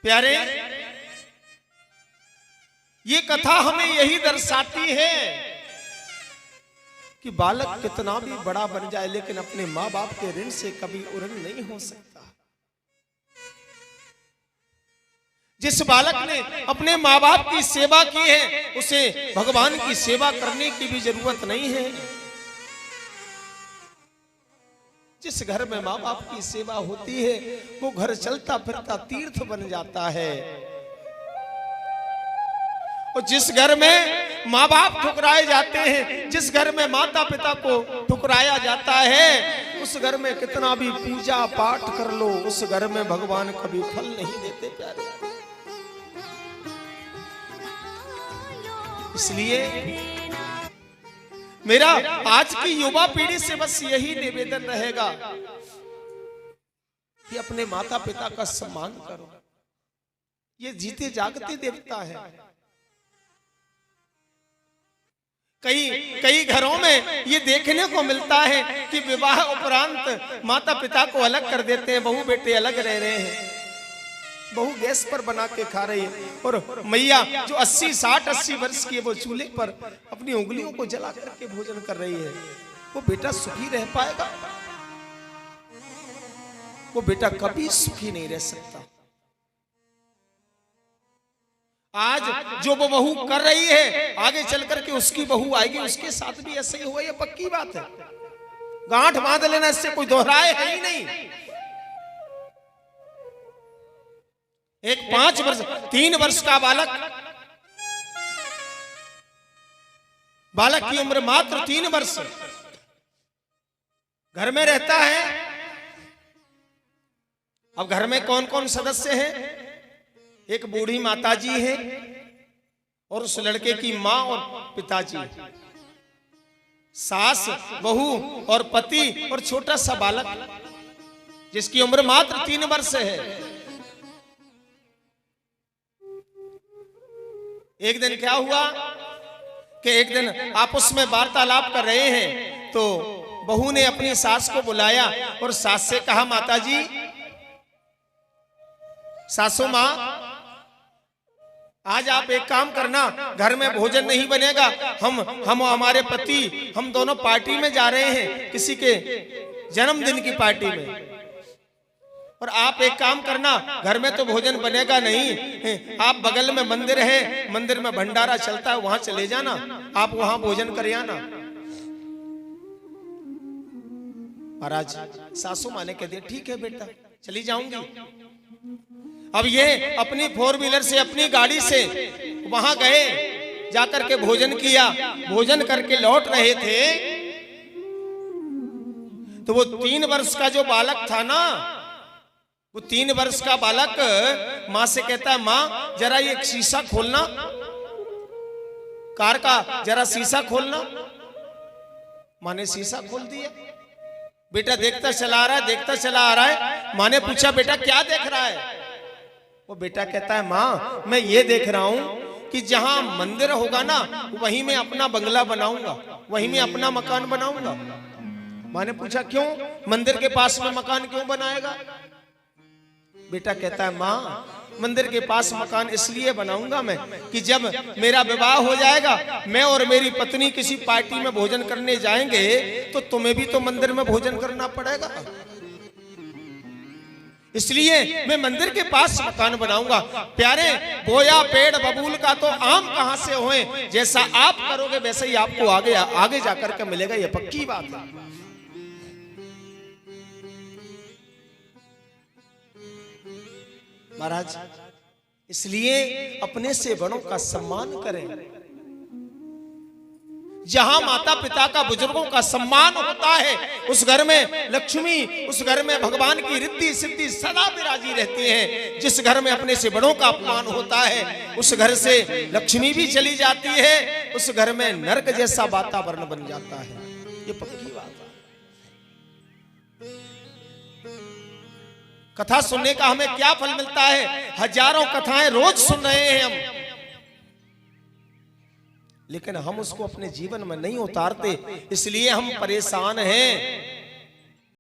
प्यारे, ये कथा हमें यही दर्शाती है कि बालक कितना भी बड़ा बन जाए लेकिन अपने माँ बाप के ऋण से कभी उऋण नहीं हो सकता। जिस बालक ने अपने माँ बाप की सेवा की है उसे भगवान की सेवा करने की भी जरूरत नहीं है। जिस घर में माँ बाप की सेवा होती है वो घर चलता फिरता तीर्थ बन जाता है। और जिस घर में माँ बाप ठुकराए जाते हैं, जिस घर में माता पिता को ठुकराया जाता है, उस घर में कितना भी पूजा पाठ कर लो, उस घर में भगवान कभी फल नहीं देते प्यारे। इसलिए मेरा आज की युवा पीढ़ी से बस यही निवेदन रहेगा कि अपने माता पिता का सम्मान करो। ये जीते जागते देवता है। कई घरों में ये देखने को मिलता है कि विवाह उपरांत माता पिता को अलग कर देते हैं, बहू बेटे अलग रह रहे हैं। बहू गैस पर बना के खा रही है और मैया जो 80 वर्ष की है वो चूल्हे पर अपनी उंगलियों को जला करके भोजन कर रही है। वो बेटा सुखी रह पाएगा? वो बेटा कभी सुखी नहीं रह सकता। आज जो वो बहू कर रही है आगे चल करके उसकी बहू आएगी, उसके साथ भी ऐसा ही हुआ, ये पक्की बात है। गांठ बांध लेना, इससे कोई दोहराए है ही नहीं। एक 3 वर्ष का बालक की उम्र मात्र 3 वर्ष, घर में रहता है। अब घर में कौन कौन सदस्य हैं? एक बूढ़ी माताजी है और उस लड़के की माँ और पिताजी, सास, बहू और पति और छोटा सा बालक जिसकी उम्र मात्र 3 वर्ष है। एक दिन क्या हुआ कि एक दिन आपस में वार्तालाप कर रहे हैं तो बहू ने अपनी सास को बुलाया और सास से कहा, माताजी, सासू माँ, आज आप एक काम करना, घर में भोजन नहीं बनेगा। हम हमारे पति हम दोनों पार्टी में जा रहे हैं, किसी के जन्मदिन की पार्टी में, और आप एक काम करना, घर में तो भोजन बनेगा नहीं, आप बगल में मंदिर है, मंदिर में भंडारा चलता है, वहां चले जाना, आप वहां भोजन कर आना। महाराज सासू माँ ने कह दिया, ठीक है बेटा, चली जाऊंगी। अब ये अपनी 4 व्हीलर से, अपनी गाड़ी से वहां गए, जाकर के भोजन किया। भोजन करके लौट रहे थे तो वो 3 वर्ष का जो बालक था ना, वो 3 वर्ष का बालक माँ से कहता है, माँ जरा ये शीशा खोलना, कार का जरा शीशा खोलना। माँ ने शीशा खोल दिया। बेटा देखता चला आ रहा है, देखता चला आ रहा है। माँ ने पूछा, बेटा क्या देख रहा है? वो बेटा कहता है, माँ मैं ये देख रहा हूं कि जहां मंदिर होगा ना वहीं मैं अपना बंगला बनाऊंगा, वहीं मैं अपना मकान बनाऊंगा। माँ ने पूछा, क्यों? मंदिर के पास में मकान क्यों बनाएगा? बेटा कहता है, माँ मंदिर के पास मकान इसलिए बनाऊंगा मैं कि जब मेरा विवाह हो जाएगा, मैं और मेरी पत्नी किसी पार्टी में भोजन करने जाएंगे तो तुम्हें भी तो मंदिर में भोजन करना पड़ेगा, इसलिए मैं मंदिर के पास मकान बनाऊंगा। प्यारे, बोया पेड़ बबूल का तो आम कहां से होए, जैसा आप करोगे वैसे ही आपको आगे जाकर के मिलेगा, ये पक्की बात है। महाराज इसलिए अपने से बड़ों का सम्मान करें। जहां माता पिता का, बुजुर्गों का सम्मान होता है उस घर में लक्ष्मी, उस घर में भगवान की रिद्धि सिद्धि सदा विराजी रहती है। जिस घर में अपने से बड़ों का अपमान होता है उस घर से लक्ष्मी भी चली जाती है, उस घर में नरक जैसा वातावरण बन जाता है, ये पक्की बात है। कथा सुनने का हमें क्या फल मिलता है? हजारों कथाएं रोज सुन रहे हैं हम, लेकिन हम उसको अपने जीवन में नहीं उतारते, इसलिए हम परेशान हैं।